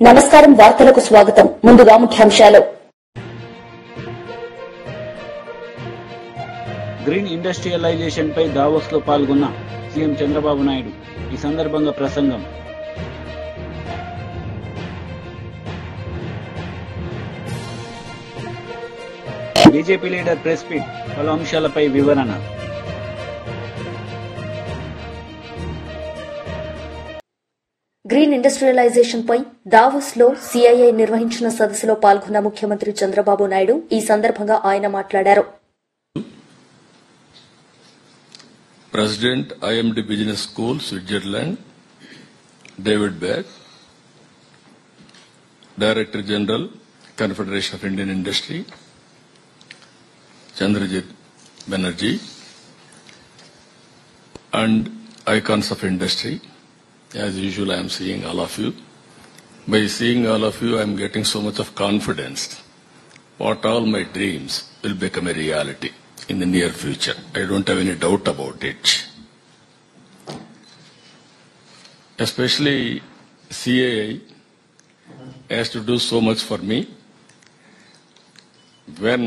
నమస్కారం వార్తలకు స్వాగతం ముందుగా ముఖ్యాంశాలు గ్రీన్ ఇండస్ట్రియలైజేషన్ పై దావోస్ లో పాల్గొన్న సీఎం చంద్రబాబు నాయుడు ఈ సందర్భంగా ప్రసంగం బీజేపీ లీడర్ ప్రెస్ మీట్ పలు అంశాలపై వివరణ గ్రీన్ ఇండస్ట్రియలైజేషన్ పై దావోస్ లో సిఐఐ నిర్వహించిన సదస్సులో పాల్గొన్న ముఖ్యమంత్రి చంద్రబాబు నాయుడు ఈ సందర్భంగా ఆయన మాట్లాడారు. President IMD Business School, Switzerland, David Beck, Director General, Confederation of Indian Industry, Chandrajit Banerjee, and icons of industry. As usual, I am seeing all of you. By seeing all of you, I am getting so much of confidence. What all my dreams will become a reality in the near future. I don't have any doubt about it. Especially CAI has to do so much for me. When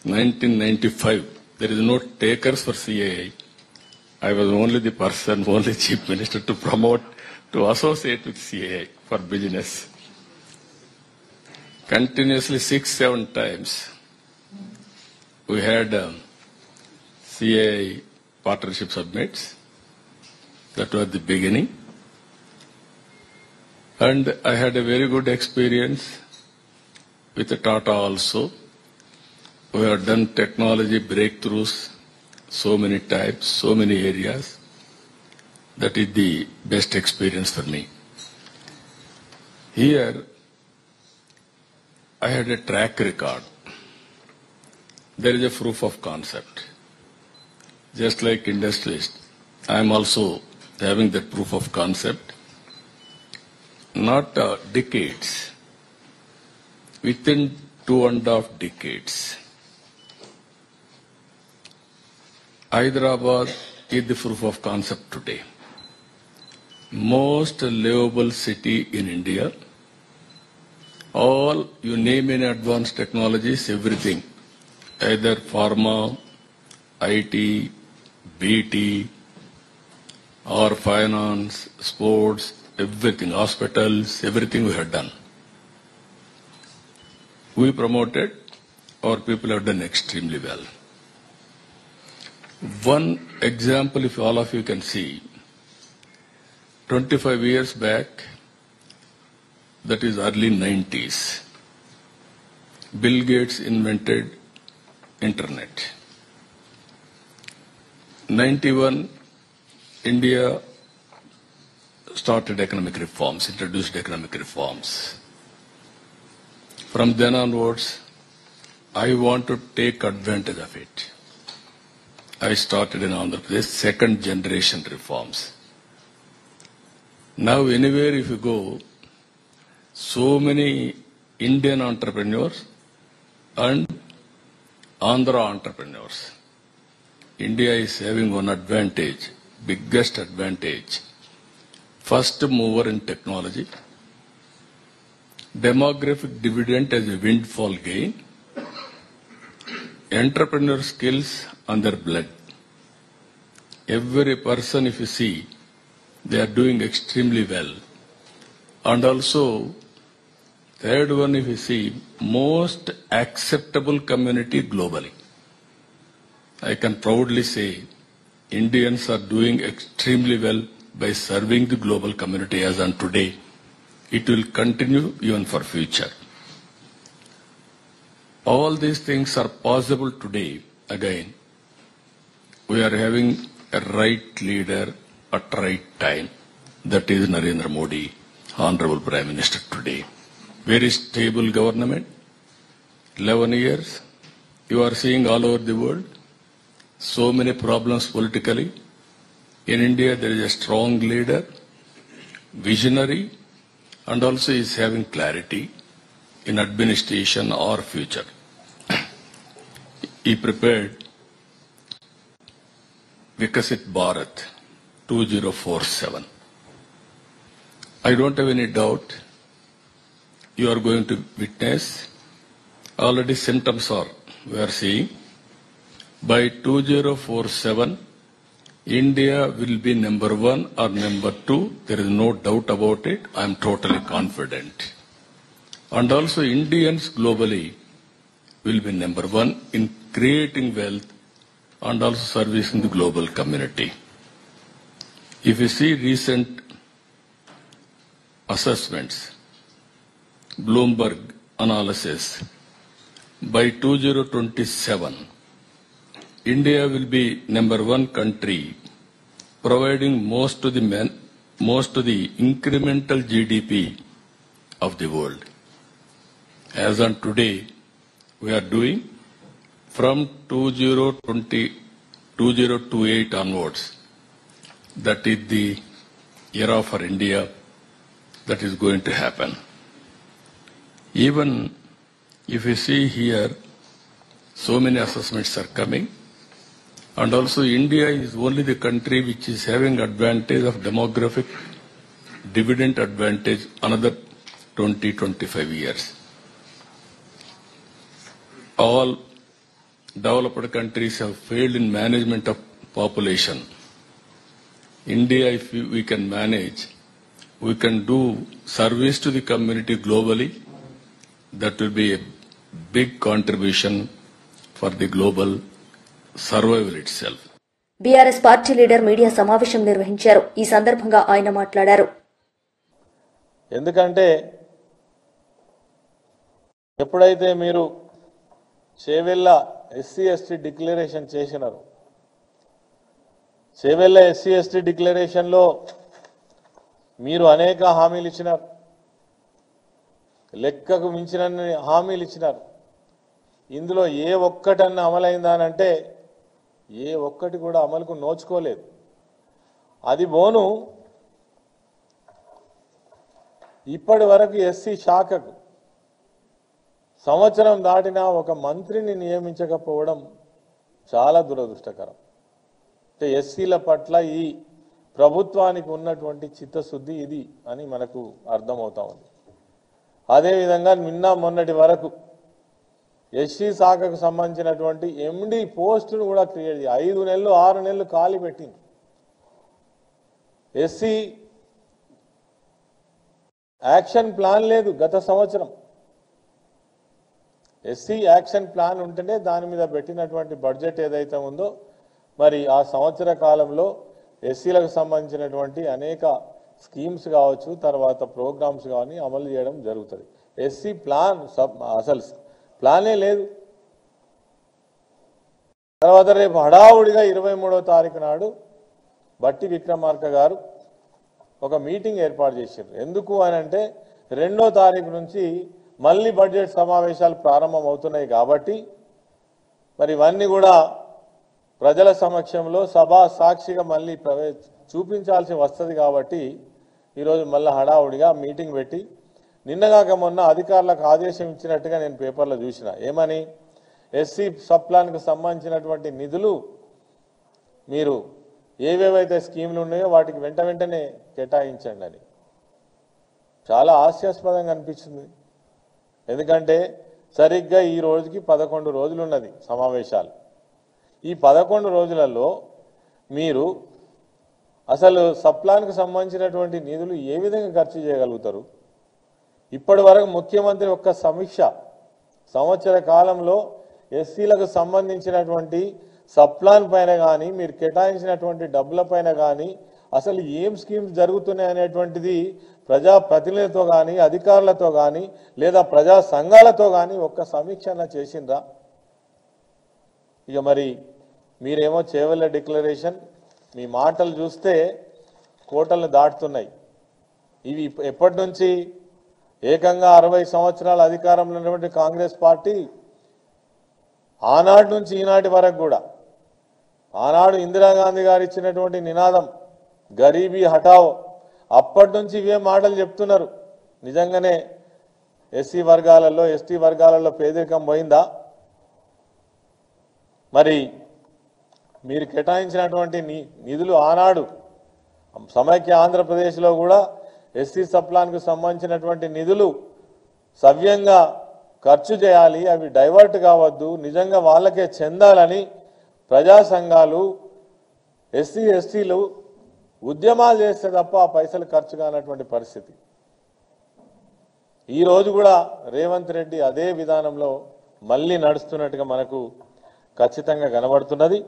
1995, there is no takers for CAI. I was only the person, only chief minister to promote, to associate with CAI for business. Continuously 6-7 times, we had CAI partnership summits. That was the beginning. And I had a very good experience with Tata also. We have done technology breakthroughs so many types, so many areas. That is the best experience for me. Here, I had a track record. There is a proof of concept. Just like industrialist, I am also having that proof of concept. Not decades. Within 2.5 decades. Hyderabad is the proof of concept today. Most livable city in India. All, you name any advanced technologies, everything. Either pharma, IT, BT, or finance, sports, everything, hospitals, everything we have done. We promoted, our people have done extremely well. One example, if all of you can see, 25 years back, that is early 90s, Bill Gates invented internet. 91, India started economic reforms, introduced economic reforms. From then onwards, I want to take advantage of it. I started in Andhra Pradesh, second generation reforms. Now anywhere if you go, so many Indian entrepreneurs and Andhra entrepreneurs. India is having one advantage, biggest advantage. First mover in technology. Demographic dividend as a windfall gain. Entrepreneur skills on their blood. Every person, if you see, they are doing extremely well. And also, third one, if you see, most acceptable community globally. I can proudly say, Indians are doing extremely well by serving the global community as on today. It will continue even for future. All these things are possible today. Again, we are having a right leader at right time. That is Narendra Modi, Honorable Prime Minister today. Very stable government. 11 years. You are seeing all over the world. So many problems politically. In India, there is a strong leader, visionary, and also is having clarity in administration or future. He prepared Vikasit Bharat 2047. I don't have any doubt you are going to witness already symptoms are, we are seeing, by 2047, India will be number 1 or number 2. There is no doubt about it. I am totally confident. And also Indians globally will be number 1 in creating wealth and also servicing the global community. If you see recent assessments, Bloomberg analysis, by 2027, India will be number 1 country providing most to the incremental GDP of the world. As on today, we are doing from 2028 onwards. That is the era for India that is going to happen. Even if you see here, so many assessments are coming, and also India is only the country which is having advantage of demographic dividend advantage another 20-25 years. All developed countries have failed in management of population. India, if we can manage, we can do service to the community globally. That will be a big contribution for the global survival itself. BRS party leader media సమావేశం నిర్వహించారు. ఈ సందర్భంగా ఆయన మాట్లాడారు. ఎందుకంటే ఎప్పుడైతే మీరు Chevella SC ST declaration చేసినారు, చేవెళ్ళ ఎస్సీ ఎస్టీ డిక్లరేషన్లో మీరు అనేక హామీలు ఇచ్చినారు, లెక్కకు మించిన హామీలు ఇచ్చినారు. ఇందులో ఏ ఒక్కటన్నా అమలైందానంటే ఏ ఒక్కటి కూడా అమలుకు నోచుకోలేదు. అది బోను ఇప్పటి వరకు ఎస్సీ శాఖకు సంవత్సరం దాటినా ఒక మంత్రిని నియమించకపోవడం చాలా దురదృష్టకరం. అంటే ఎస్సీల పట్ల ఈ ప్రభుత్వానికి ఉన్నటువంటి చిత్తశుద్ధి ఇది అని మనకు అర్థమవుతా ఉంది. అదేవిధంగా నిన్న మొన్నటి వరకు ఎస్సీ శాఖకు సంబంధించినటువంటి ఎండి పోస్టును కూడా క్రియేట్ చేయాలి. 5 నెలలు 6 నెలలు ఖాళీ పెట్టింది. ఎస్సీ యాక్షన్ ప్లాన్ లేదు గత సంవత్సరం. ఎస్సీ యాక్షన్ ప్లాన్ ఉంటేనే దాని మీద పెట్టినటువంటి బడ్జెట్ ఏదైతే ఉందో మరి ఆ సంవత్సర కాలంలో ఎస్సీలకు సంబంధించినటువంటి అనేక స్కీమ్స్ కావచ్చు, తర్వాత ప్రోగ్రామ్స్ కానీ అమలు చేయడం జరుగుతుంది. ఎస్సీ ప్లాన్ అసలు ప్లానే లేదు. తర్వాత రేపు హడావుడిగా 23వ తారీఖు నాడు బట్టి విక్రమార్క గారు ఒక మీటింగ్ ఏర్పాటు చేశారు. ఎందుకు అని అంటే 2వ తారీఖు నుంచి మళ్ళీ బడ్జెట్ సమావేశాలు ప్రారంభం అవుతున్నాయి కాబట్టి మరి ఇవన్నీ కూడా ప్రజల సమక్షంలో సభా సాక్షిగా మళ్ళీ చూపించాల్సి వస్తుంది కాబట్టి ఈరోజు మళ్ళీ హడావుడిగా మీటింగ్ పెట్టి నిన్నగాక మొన్న అధికారులకు ఆదేశం ఇచ్చినట్టుగా నేను పేపర్లో చూసిన. ఏమని? ఎస్సీ సబ్ ప్లాన్కు సంబంధించినటువంటి నిధులు మీరు ఏవేవైతే స్కీములు ఉన్నాయో వాటికి వెంటనే కేటాయించండి అని. చాలా హాస్యాస్పదంగా అనిపించింది. ఎందుకంటే సరిగ్గా ఈ రోజుకి 11 రోజులు ఉన్నది సమావేశాలు. ఈ 11 రోజులలో మీరు అసలు సబ్ ప్లాన్కు సంబంధించినటువంటి నిధులు ఏ విధంగా ఖర్చు చేయగలుగుతారు? ఇప్పటి వరకు ముఖ్యమంత్రి ఒక్క సమీక్ష సంవత్సర కాలంలో ఎస్సీలకు సంబంధించినటువంటి సబ్ ప్లాన్ పైన కానీ మీరు కేటాయించినటువంటి డబ్బుల పైన కానీ అసలు ఏం స్కీమ్స్ జరుగుతున్నాయి అనేటువంటిది ప్రజాప్రతినిధులతో కానీ అధికారులతో కానీ లేదా ప్రజా సంఘాలతో కానీ ఒక్క సమీక్ష చేసిండ్రా? ఇక మరి మీరేమో చేవెళ్ళ డిక్లరేషన్, మీ మాటలు చూస్తే కోటలను దాటుతున్నాయి. ఇవి ఎప్పటి నుంచి? ఏకంగా 60 సంవత్సరాల అధికారంలో ఉన్నటువంటి కాంగ్రెస్ పార్టీ ఆనాటి నుంచి ఈనాటి వరకు కూడా, ఆనాడు ఇందిరాగాంధీ గారు ఇచ్చినటువంటి నినాదం గరీబీ హటావో, అప్పటి నుంచి ఇవే మాటలు చెప్తున్నారు. నిజంగానే ఎస్సీ వర్గాలలో ఎస్టీ వర్గాలలో పేదరికం పోయిందా? మరి మీరు కేటాయించినటువంటి నిధులు ఆనాడు సమైక్య ఆంధ్రప్రదేశ్లో కూడా ఎస్సీ సబ్ ప్లాన్కు సంబంధించినటువంటి నిధులు సవ్యంగా ఖర్చు చేయాలి, అవి డైవర్ట్ కావద్దు, నిజంగా వాళ్ళకే చెందాలని ప్రజా సంఘాలు ఎస్సీ ఎస్టీలు ఉద్యమాలు చేస్తే తప్ప ఆ పైసలు ఖర్చు కానటువంటి పరిస్థితి. ఈరోజు కూడా రేవంత్ రెడ్డి అదే విధానంలో మళ్ళీ నడుస్తున్నట్టుగా మనకు ఖచ్చితంగా కనబడుతున్నది.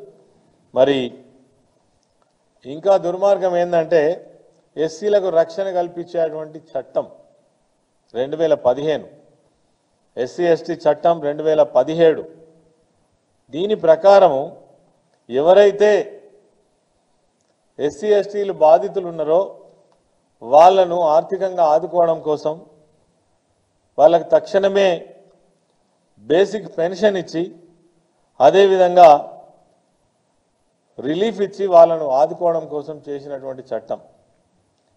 మరి ఇంకా దుర్మార్గం ఏంటంటే ఎస్సీలకు రక్షణ కల్పించేటువంటి చట్టం 2015, ఎస్సీ ఎస్టీ చట్టం 2017, దీని ప్రకారము ఎవరైతే ఎస్సీ ఎస్టీలు బాధితులు ఉన్నారో వాళ్ళను ఆర్థికంగా ఆదుకోవడం కోసం వాళ్ళకు తక్షణమే బేసిక్ పెన్షన్ ఇచ్చి అదేవిధంగా రిలీఫ్ ఇచ్చి వాళ్ళను ఆదుకోవడం కోసం చేసినటువంటి చట్టం.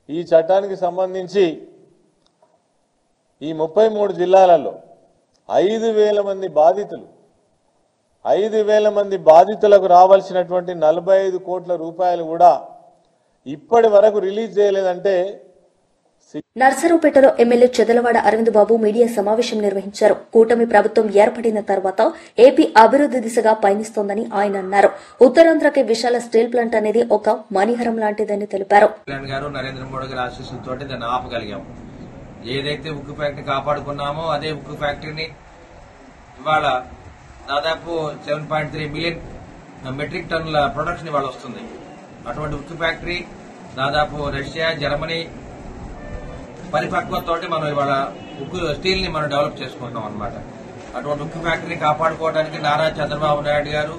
ఈ చట్టానికి సంబంధించి ఈ 33 జిల్లాలలో 5,000 మంది బాధితులు, 5,000 మంది బాధితులకు రావాల్సినటువంటి 45 కోట్ల రూపాయలు కూడా ఇప్పటి వరకు రిలీజ్ చేయలేదంటే. నర్సరావుపేటలో ఎమ్మెల్యే చెదలవాడ అరవింద్ బాబు మీడియా సమావేశం నిర్వహించారు. కూటమి ప్రభుత్వం ఏర్పడిన తర్వాత ఏపీ అభివృద్ది దిశగా పయనిస్తోందని ఆయన అన్నారు. ఉత్తరాంధ్రకి విశాల స్టీల్ ప్లాంట్ అనేది ఒక మణిహారం లాంటిదని తెలిపారు. నరేంద్ర మోడీ గారి ఆశీస్సులతో దాన్ని ఆపగలిగాం. ఏదైతే ఉక్కు ఫ్యాక్టరీ కాపాడుకున్నామో అదే ఉక్కు ఫ్యాక్టరీని ఇవాళ దాదాపు 7.3 మిలియన్ మెట్రిక్ టన్నుల ప్రొడక్షన్ ఇవాళ వస్తుంది. అటువంటి ఉక్కు ఫ్యాక్టరీ దాదాపు రష్యా, జర్మనీ పరిపక్వతతోటి మనం ఇవాళ ఉక్కు స్టీల్ ని మనం డెవలప్ చేసుకుంటాం అన్నమాట. అటువంటి ఉక్కు ఫ్యాక్టరీని కాపాడుకోవడానికి నారా చంద్రబాబు నాయుడు గారు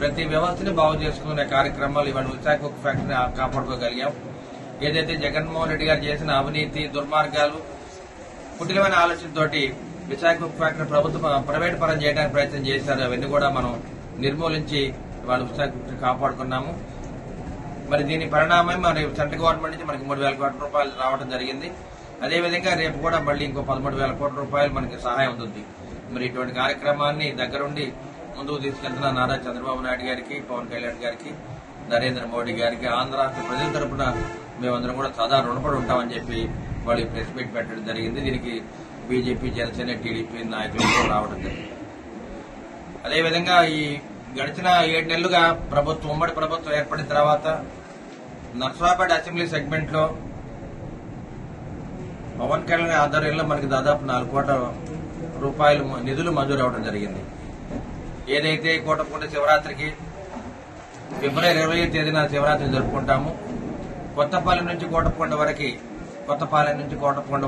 ప్రతి వ్యవస్థని బాగు చేసుకునే కార్యక్రమాలు ఇవాళ విశాఖ ఉక్కు ఫ్యాక్టరీని కాపాడుకోగలిగాం. ఏదైతే జగన్మోహన్ రెడ్డి గారు చేసిన అవినీతి దుర్మార్గాలు కుటిలమైన ఆలోచనతోటి విశాఖ ఉక్కు ఫ్యాక్టరీ ప్రభుత్వం ప్రైవేట్ పరం చేయడానికి ప్రయత్నం చేశారు. అవన్నీ కూడా మనం నిర్మూలించి ఇవాళ విశాఖ ఉక్కు కాపాడుకున్నాము. మరి దీని పరిణామం మరి సెంట్రల్ గవర్నమెంట్ నుంచి మనకి 3,000 కోట్ల రూపాయలు రావడం జరిగింది. అదేవిధంగా రేపు కూడా మళ్ళీ ఇంకో 13,000 కోట్ల రూపాయలు మనకి సహాయం ఉంటుంది. మరి ఇటువంటి కార్యక్రమాన్ని దగ్గరుండి ముందుకు తీసుకెళ్తున్న నారా చంద్రబాబు నాయుడు గారికి, పవన్ కళ్యాణ్ గారికి, నరేంద్ర మోడీ గారికి, ఆంధ్ర రాష్ట్ర ప్రజల తరఫున మేమందరం కూడా సదా రుణపడి ఉంటామని చెప్పి వాళ్ళు ప్రెస్ మీట్ పెట్టడం జరిగింది. దీనికి బీజేపీ, జనసేన, టీడీపీ నాయకులు కూడా రావడం జరిగింది. అదేవిధంగా ఈ గడిచిన 7 నెలలుగా ఉమ్మడి ప్రభుత్వం ఏర్పడిన తర్వాత నర్సరావుపేట అసెంబ్లీ సెగ్మెంట్ లో పవన్ కళ్యాణ్ ఆధ్వర్యంలో మనకి దాదాపు 4 కోట్ల రూపాయలు నిధులు మంజూరు అవడం జరిగింది. ఏదైతే కోటకొండ శివరాత్రికి ఫిబ్రవరి 20వ తేదీన శివరాత్రి జరుపుకుంటాము. కొత్తపాలెం నుంచి కోటకొండ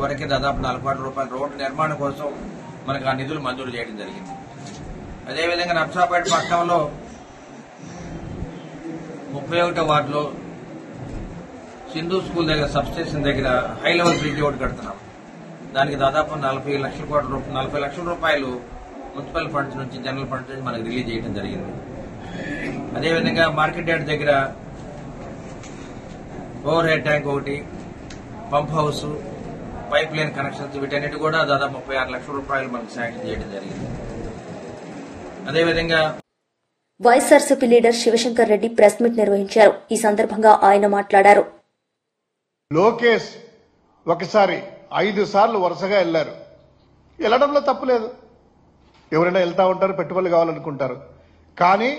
వరకు దాదాపు 4 కోట్ల రూపాయల రోడ్డు నిర్మాణం కోసం మనకు ఆ నిధులు మంజూరు చేయడం జరిగింది. అదేవిధంగా నర్సరావుపేట పట్టణంలో 31వ వార్డులో సింధు స్కూల్ దగ్గర సబ్స్టేషన్ దగ్గర హై లెవెల్ బ్రిడ్జ్ ఒకటి కడుతున్నాం. దానికి దాదాపు 40 లక్షల రూపాయలు మున్సిపల్ ఫండ్స్ నుంచి, జనరల్ ఫండ్స్ నుంచి మనకు రిలీజ్ చేయడం జరిగింది. అదేవిధంగా మార్కెట్ యార్డ్ దగ్గర ఓవర్ హెడ్ ట్యాంక్ ఒకటి, pump house, pipe line connections వీటన్నిటి కూడా దాదాపు 36 లక్షల రూపాయలు మనకు శాంక్షన్ చేయడం జరిగింది. అదేవిధంగా YSRCP leader Shivashankar Reddy press meet నిర్వహించారు. ఈ సందర్భంగా ఆయన మాట్లాడారు. లోకేష్ ఒకసారి 5 సార్లు వరుసగా వెళ్లారు. వెళ్లడంలో తప్పులేదు, ఎవరైనా వెళ్తా ఉంటారు, పెట్టుబడులు కావాలనుకుంటారు. కానీ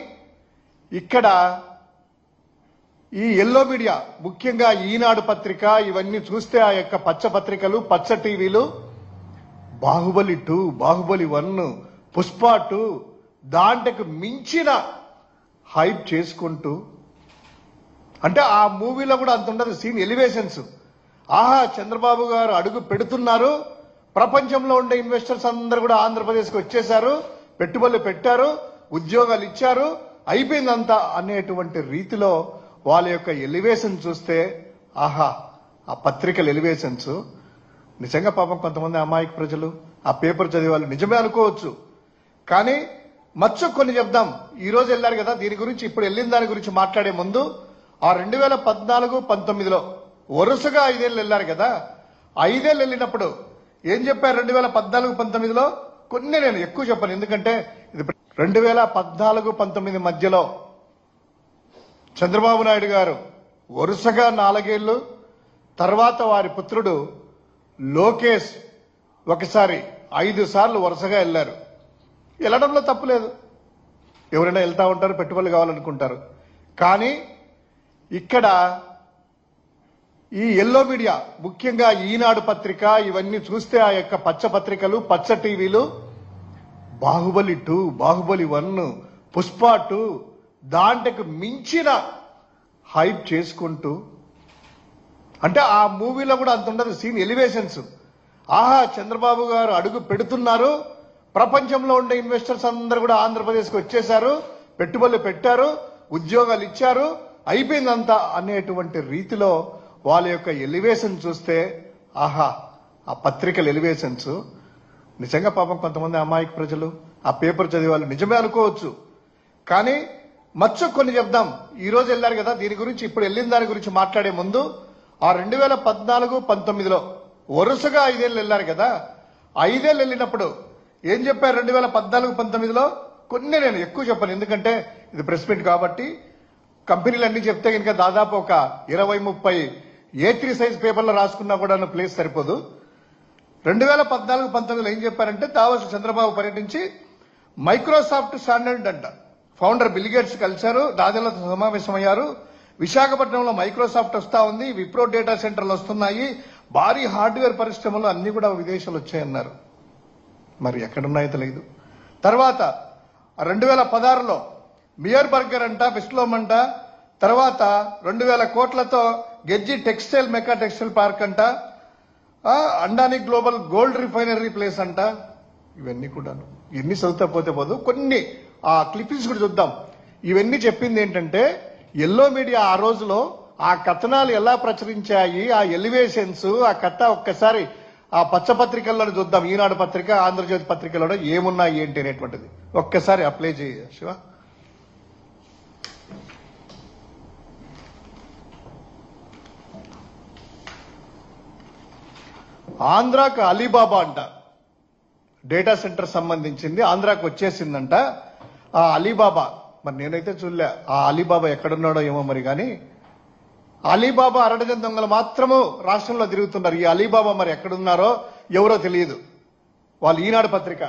ఇక్కడ ఈ ఎల్లో మీడియా, ముఖ్యంగా ఈనాడు పత్రిక, ఇవన్నీ చూస్తే ఆ యొక్క పచ్చ పత్రికలు, పచ్చ టీవీలు బాహుబలి 2, బాహుబలి 1, పుష్ప 2 దాంట్లకు మించిన హైప్ చేసుకుంటూ, అంటే ఆ మూవీలో కూడా అంత ఉండదు సీన్, ఎలివేషన్స్. ఆహా, చంద్రబాబు గారు అడుగు పెడుతున్నారు, ప్రపంచంలో ఉండే ఇన్వెస్టర్స్ అందరూ కూడా ఆంధ్రప్రదేశ్కి వచ్చేశారు, పెట్టుబడులు పెట్టారు, ఉద్యోగాలు ఇచ్చారు, అయిపోయిందంతా అనేటువంటి రీతిలో వాళ్ళ యొక్క ఎలివేషన్ చూస్తే, ఆహా, ఆ పత్రికల ఎలివేషన్స్ నిజంగా పాపం కొంతమంది అమాయక ప్రజలు ఆ పేపర్ చదివే వాళ్ళు నిజమే అనుకోవచ్చు. కానీ కొన్ని చెప్దాం. ఈ రోజు వెళ్లారు కదా, దీని గురించి ఇప్పుడు వెళ్ళిన దాని గురించి మాట్లాడే ముందు ఆ 2014-19లో వరుసగా 5 ఏళ్ళు వెళ్లారు కదా. 5 ఏళ్ళు వెళ్ళినప్పుడు ఏం చెప్పారు? 2014-19లో కొన్ని, నేను ఎక్కువ చెప్పను ఎందుకంటే ఇది 2014-19 మధ్యలో చంద్రబాబు నాయుడు గారు వరుసగా 4 ఏళ్లు, తర్వాత వారి పుత్రుడు లోకేష్ ఒకసారి 5 సార్లు వరుసగా వెళ్ళారు. వెళ్ళడంలో తప్పు లేదు. ఎవరైనా వెళ్తా ఉంటారు, పెట్టుబడులు కావాలనుకుంటారు. కానీ ఇక్కడ ఈ ఎల్లో మీడియా, ముఖ్యంగా ఈనాడు పత్రిక, ఇవన్నీ చూస్తే ఆ యొక్క పచ్చ పత్రికలు, పచ్చ టీవీలు బాహుబలి 2, బాహుబలి 1, పుష్ప 2 దాంట్కి మించిన హైప్ చేసుకుంటూ, అంటే ఆ మూవీలో కూడా అంత ఉండదు సీన్, ఎలివేషన్స్. ఆహా, చంద్రబాబు గారు అడుగు పెడుతున్నారు, ప్రపంచంలో ఉండే ఇన్వెస్టర్స్ అందరూ కూడా ఆంధ్రప్రదేశ్కి వచ్చేశారు, పెట్టుబడులు పెట్టారు, ఉద్యోగాలు ఇచ్చారు, అయిపోయిందంతా అనేటువంటి రీతిలో వాళ్ళ యొక్క ఎలివేషన్ చూస్తే, ఆహా, ఆ పత్రికల ఎలివేషన్స్ నిజంగా పాపం కొంతమంది అమాయక ప్రజలు ఆ పేపర్ చదివే వాళ్ళు నిజమే అనుకోవచ్చు. కానీ కొన్ని చెప్దాం. ఈ రోజు వెళ్ళారు కదా, దీని గురించి ఇప్పుడు వెళ్ళిన దాని గురించి మాట్లాడే ముందు ఆ 2014-19లో వరుసగా 5 ఏళ్ళు వెళ్ళారు కదా, 5 ఏళ్ళు వెళ్ళినప్పుడు ఏం చెప్పారు? 2014-19లో కొన్ని, నేను ఎక్కువ చెప్పను ఎందుకంటే ఇది ప్రెస్ మీట్ కాబట్టి, కంపెనీలు అన్ని చెప్తే కనుక దాదాపు ఒక 20-30 A3 సైజ్ పేపర్లో రాసుకున్నా కూడా ప్లేస్ సరిపోదు. 2014-19లో ఏం చెప్పారంటే, దావోస్ చంద్రబాబు పర్యటించి మైక్రోసాఫ్ట్ స్టాండర్డ్ అంట ఫౌండర్ బిల్ గేట్స్ కలిశారు, దాదాపు సమావేశమయ్యారు. విశాఖపట్నంలో మైక్రోసాఫ్ట్ వస్తా ఉంది, విప్రో డేటా సెంటర్లు వస్తున్నాయి, భారీ హార్డ్వేర్ పరిశ్రమలు అన్ని కూడా విదేశాలు వచ్చాయన్నారు. మరి ఎక్కడున్నాయో తెలియదు. తర్వాత 2016లో మియర్ బర్గర్ అంట, విస్లోమ్ అంట, తర్వాత 2000 కోట్లతో గెజ్జి టెక్స్టైల్ మెకా టెక్స్టైల్ పార్క్ అంట, అండానీ గ్లోబల్ గోల్డ్ రిఫైనరీ ప్లేస్ అంట. ఇవన్నీ కూడాను ఎన్ని చదువుతా పోతే పోదు. కొన్ని ఆ క్లిప్పింగ్స్ కూడా చూద్దాం. ఇవన్నీ చెప్పింది ఏంటంటే, ఎల్లో మీడియా ఆ రోజులో ఆ కథనాలు ఎలా ప్రచురించాయి, ఆ ఎలివేషన్స్, ఆ కథ ఒక్కసారి ఆ పచ్చపత్రికల్లో చూద్దాం. ఈనాడు పత్రిక, ఆంధ్రజ్యోతి పత్రికలో ఏమున్నాయి ఏంటి అనేటువంటిది ఒక్కసారి అప్లై చేయ శివ. ఆంధ్రాకు అలీబాబా అంట, డేటా సెంటర్ సంబంధించింది ఆంధ్రాకు వచ్చేసిందంట. ఆ అలీబాబా మరి నేనైతే చూడలే, ఆ అలీబాబా ఎక్కడున్నాడో ఏమో మరి. కానీ అలీబాబా అరడజన్ దొంగలు మాత్రము రాష్ట్రంలో తిరుగుతున్నారు. ఈ అలీబాబా మరి ఎక్కడున్నారో ఎవరో తెలియదు. వాళ్ళు ఈనాడు పత్రిక,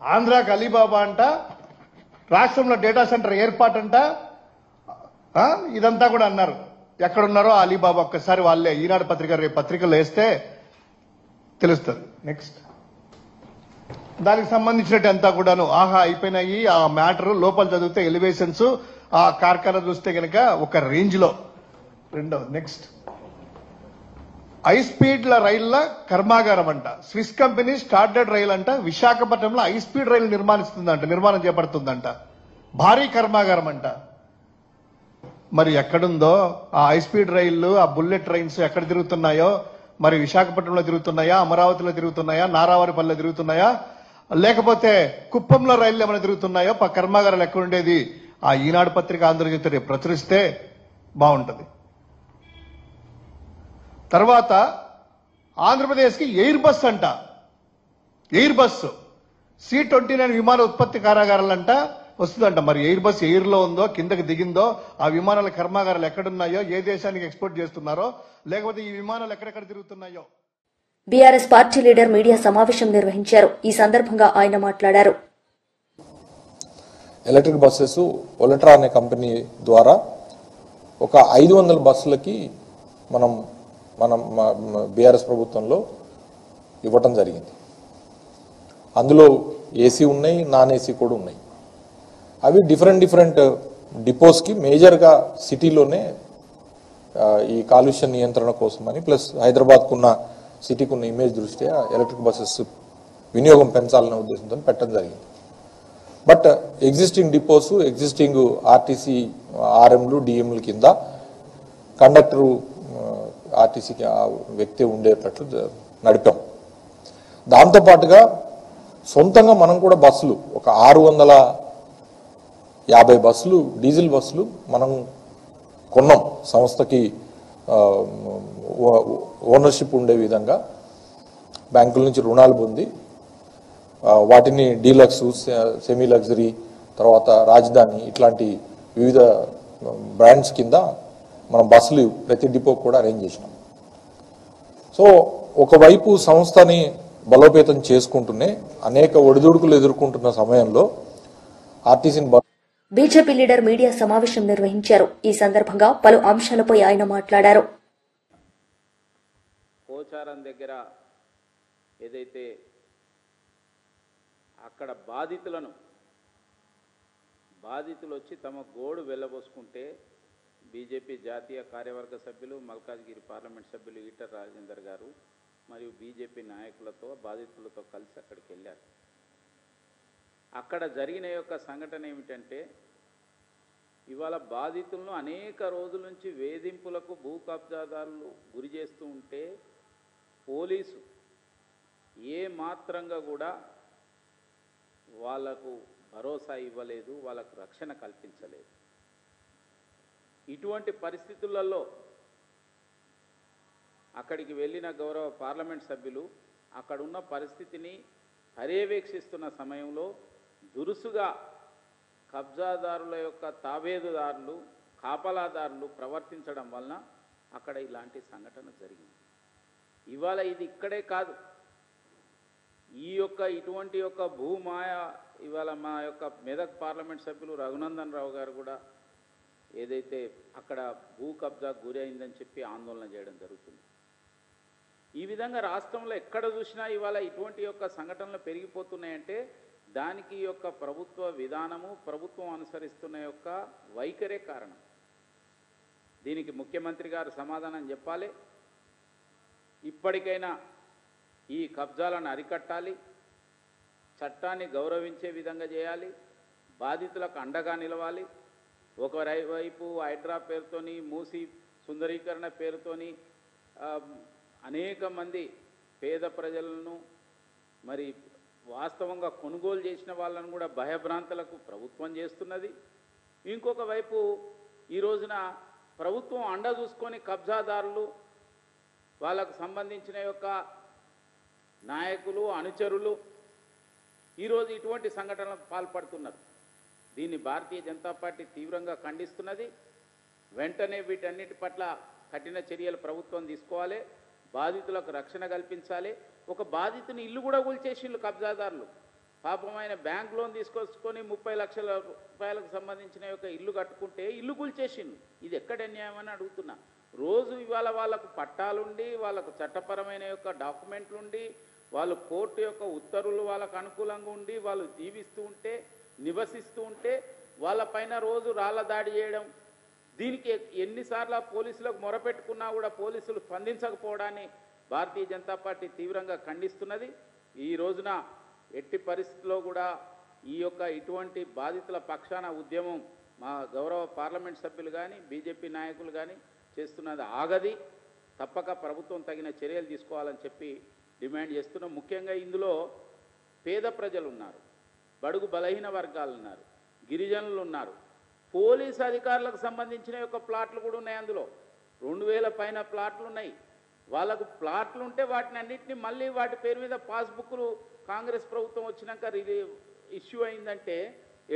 ఆంధ్రాకు అలీబాబా అంట, రాష్ట్రంలో డేటా సెంటర్ ఏర్పాటంట, ఇదంతా కూడా అన్నారు. ఎక్కడున్నారో అలీబాబా ఒక్కసారి వాళ్ళే ఈనాడు పత్రిక రేపు పత్రికలు వేస్తే తెలుస్తుంది. నెక్స్ట్ దానికి సంబంధించినట్టు అంతా కూడాను ఆహా అయిపోయినాయి. ఆ మ్యాటర్ లోపల చదివితే ఎలివేషన్స్, ఆ కార్ఖానా చూస్తే కనుక ఒక రేంజ్ లో. రెండవ నెక్స్ట్ హై స్పీడ్ల రైళ్ల కర్మాగారం అంట, స్విస్ కంపెనీ స్టార్టెడ్ రైల్ అంట, విశాఖపట్నంలో హై స్పీడ్ రైలు నిర్మాణం చేపడుతుందంట, భారీ కర్మాగారం అంట. మరి ఎక్కడుందో ఆ హై స్పీడ్ రైళ్లు, ఆ బుల్లెట్ ట్రైన్స్ ఎక్కడ తిరుగుతున్నాయో మరి, విశాఖపట్నంలో తిరుగుతున్నాయా, అమరావతిలో తిరుగుతున్నాయా, నారావారిపల్లిలో తిరుగుతున్నాయా, లేకపోతే కుప్పంలో రైళ్లు ఏమైనా తిరుగుతున్నాయో, కర్మాగారాలు ఎక్కడుండేది ఆ ఈనాడు పత్రిక, ఆంధ్రజ్యోతి రేపు ప్రచురిస్తే బాగుంటది. తర్వాత ఆంధ్రప్రదేశ్కి ఎయిర్ బస్ అంట, ఎయిర్ బస్ C-29 విమాన ఉత్పత్తి కారాగారాలంట వస్తుందంట. మరి ఎయిర్ బస్ ఎయిర్ లో ఉందో, కిందకి దిగిందో, ఆ విమానాల కర్మాగారాలు ఎక్కడున్నాయో, ఏ దేశానికి ఎక్స్పోర్ట్ చేస్తున్నారో, లేకపోతే ఈ విమానాలు ఎక్కడెక్కడ తిరుగుతున్నాయో. బీఆర్ఎస్ పార్టీ లీడర్ మీడియా సమావేశం నిర్వహించారు. ఈ సందర్భంగా ఆయన మాట్లాడారు. ఎలక్ట్రిక్ బస్సెస్ ఒలట్రా అనే కంపెనీ ద్వారా ఒక 500 బస్సులకి మనం బీఆర్ఎస్ ప్రభుత్వంలో ఇవ్వటం జరిగింది. అందులో ఏసీ ఉన్నాయి, నాన్ ఏసీ కూడా ఉన్నాయి. అవి డిఫరెంట్ డిపోస్కి మేజర్గా సిటీలోనే ఈ కాలుష్య నియంత్రణ కోసమని, ప్లస్ హైదరాబాద్కున్న సిటీకి ఉన్న ఇమేజ్ దృష్ట్యా ఎలక్ట్రిక్ బస్సెస్ వినియోగం పెంచాలనే ఉద్దేశంతో పెట్టడం జరిగింది. But existing depots, existing RTC ఆర్ఎంలు, డిఎంలు కింద కండక్టరు ఆర్టీసీకి ఆ వ్యక్తి ఉండేటట్లు నడిపాం. దాంతోపాటుగా సొంతంగా మనం కూడా బస్సులు ఒక 650 బస్సులు, డీజిల్ బస్సులు మనం కొన్నాం. సంస్థకి ఓనర్షిప్ ఉండే విధంగా బ్యాంకుల నుంచి రుణాలు పొంది వాటిని డీలక్స్, సెమీ లగ్జరీ, తర్వాత రాజధాని ఇట్లాంటి వివిధ బ్రాండ్స్ కింద మనం బస్సులు ప్రతి డిపో కూడా అరేంజ్ చేసినాం. సో ఒకవైపు సంస్థని బలోపేతం చేసుకుంటూనే అనేక ఒడిదుడుకులు ఎదుర్కొంటున్న సమయంలో ఆర్టీసీని బీజేపీ లీడర్ మీడియా సమావేశం నిర్వహించారు. ఈ సందర్భంగా పలు అంశాలపై ఆయన మాట్లాడారు. పోచారం దగ్గర ఏదైతే అక్కడ బాధితులు వచ్చి తమ గోడు వెళ్లబోసుకుంటే బీజేపీ జాతీయ కార్యవర్గ సభ్యులు మల్కాజ్గిరి పార్లమెంట్ సభ్యులు ఈటర్ రాజేందర్ గారు మరియు బీజేపీ నాయకులతో బాధితులతో కలిసి అక్కడికి వెళ్ళారు. అక్కడ జరిగిన యొక్క సంఘటన ఏమిటంటే ఇవాళ బాధితులను అనేక రోజుల నుంచి వేధింపులకు భూ కబ్జాదారులు గురి చేస్తూ ఉంటే పోలీసు ఏ మాత్రంగా కూడా వాళ్లకు భరోసా ఇవ్వలేదు, వాళ్ళకు రక్షణ కల్పించలేదు. ఇటువంటి పరిస్థితులలో అక్కడికి వెళ్ళిన గౌరవ పార్లమెంట్ సభ్యులు అక్కడున్న పరిస్థితిని పర్యవేక్షిస్తున్న సమయంలో దురుసుగా కబ్జాదారుల యొక్క తాబేదుదారులు కాపలాదారులు ప్రవర్తించడం వలన అక్కడ ఇలాంటి సంఘటన జరిగింది. ఇవాళ ఇది ఇక్కడే కాదు, ఇటువంటి యొక్క భూమాయ ఇవాళ మా యొక్క మెదక్ పార్లమెంట్ సభ్యులు రఘునందన్ రావు గారు కూడా ఏదైతే అక్కడ భూ కబ్జా గురి అయిందని చెప్పి ఆందోళన చేయడం జరుగుతుంది. ఈ విధంగా రాష్ట్రంలో ఎక్కడ చూసినా ఇవాళ ఇటువంటి యొక్క సంఘటనలు పెరిగిపోతున్నాయంటే దానికి యొక్క ప్రభుత్వ విధానము, ప్రభుత్వం అనుసరిస్తున్న యొక్క వైఖరే కారణం. దీనికి ముఖ్యమంత్రి గారు సమాధానం చెప్పాలి. ఇప్పటికైనా ఈ కబ్జాలను అరికట్టాలి, చట్టాన్ని గౌరవించే విధంగా చేయాలి, బాధితులకు అండగా నిలవాలి. ఒకవైపు హైడ్రా పేరుతోని, మూసి సుందరీకరణ పేరుతోని అనేక మంది పేద ప్రజలను మరి వాస్తవంగా కొనుగోలు చేసిన వాళ్ళను కూడా భయభ్రాంతులకు ప్రభుత్వం చేస్తున్నది. ఇంకొక వైపు ఈ రోజున ప్రభుత్వం అండ చూసుకొని కబ్జాదారులు, వాళ్ళకు సంబంధించిన యొక్క నాయకులు, అనుచరులు ఈరోజు ఇటువంటి సంఘటనలకు పాల్పడుతున్నారు. దీన్ని భారతీయ జనతా పార్టీ తీవ్రంగా ఖండిస్తున్నది. వెంటనే వీటన్నిటి పట్ల కఠిన చర్యలు ప్రభుత్వం తీసుకోవాలి, బాధితులకు రక్షణ కల్పించాలి. ఒక బాధితుని ఇల్లు కూడా కూల్చేసిండ్రు కబ్జాదారులు. పాపమైన బ్యాంక్ లోన్ తీసుకొచ్చుకొని 30 లక్షల రూపాయలకు సంబంధించిన యొక్క ఇల్లు కట్టుకుంటే ఇల్లు కూల్చేసిండ్రు. ఇది ఎక్కడ అన్యాయమని అడుగుతున్నా. రోజు ఇవాళ వాళ్ళకు పట్టాలుండి, వాళ్ళకు చట్టపరమైన యొక్క డాక్యుమెంట్లుండి, వాళ్ళు కోర్టు యొక్క ఉత్తర్వులు వాళ్ళకు అనుకూలంగా ఉండి వాళ్ళు జీవిస్తూ ఉంటే, నివసిస్తూ ఉంటే వాళ్ళపైన రోజు రాళ్ళ దాడి చేయడం, దీనికి ఎన్నిసార్లు పోలీసులకు మొరపెట్టుకున్నా కూడా పోలీసులు స్పందించకపోవడాన్ని భారతీయ జనతా పార్టీ తీవ్రంగా ఖండిస్తున్నది. ఈ రోజున ఎట్టి పరిస్థితుల్లో కూడా ఇటువంటి బాధితుల పక్షాన ఉద్యమం మా గౌరవ పార్లమెంట్ సభ్యులు కానీ బీజేపీ నాయకులు కానీ చేస్తున్నది ఆగది. తప్పక ప్రభుత్వం తగిన చర్యలు తీసుకోవాలని చెప్పి డిమాండ్ చేస్తున్నాం. ముఖ్యంగా ఇందులో పేద ప్రజలు ఉన్నారు, బడుగు బలహీన వర్గాలు ఉన్నారు, గిరిజనులు ఉన్నారు, పోలీసు అధికారులకు సంబంధించిన యొక్క ప్లాట్లు కూడా ఉన్నాయి. అందులో 2000 పైన ప్లాట్లు ఉన్నాయి. వాళ్ళకు ప్లాట్లు ఉంటే వాటిని అన్నింటినీ మళ్ళీ వాటి పేరు మీద పాస్బుక్లు కాంగ్రెస్ ప్రభుత్వం వచ్చినాక ఇష్యూ అయిందంటే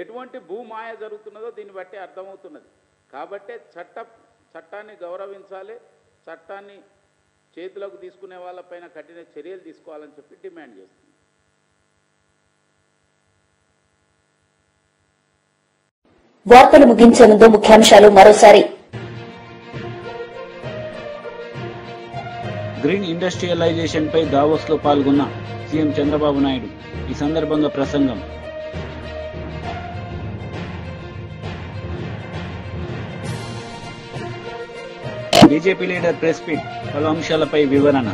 ఎటువంటి భూమాయ జరుగుతున్నదో దీన్ని బట్టి అర్థమవుతున్నది. కాబట్టే చట్టాన్ని గౌరవించాలి, చట్టాన్ని చేతులకు తీసుకునే వాళ్ళపైన కఠిన చర్యలు తీసుకోవాలని చెప్పి డిమాండ్ చేస్తుంది. వార్తలు ముగించే ముందు ముఖ్యాంశాలు మరోసారి. గ్రీన్ ఇండస్ట్రియలైజేషన్ పై దావోస్ లో పాల్గొన్న సీఎం చంద్రబాబు నాయుడు. ఈ సందర్భంగా ప్రసంగం. బీజేపీ లీడర్ ప్రెస్ మీట్, పలు అంశాలపై వివరణ.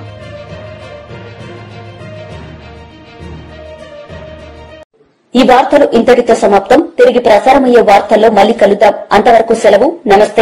ఈ వార్తలు ఇంతటితో సమాప్తం. తిరిగి ప్రసారమయ్యే వార్తల్లో మళ్లీ కలుద్దాం. అంతవరకు సెలవు. నమస్తే.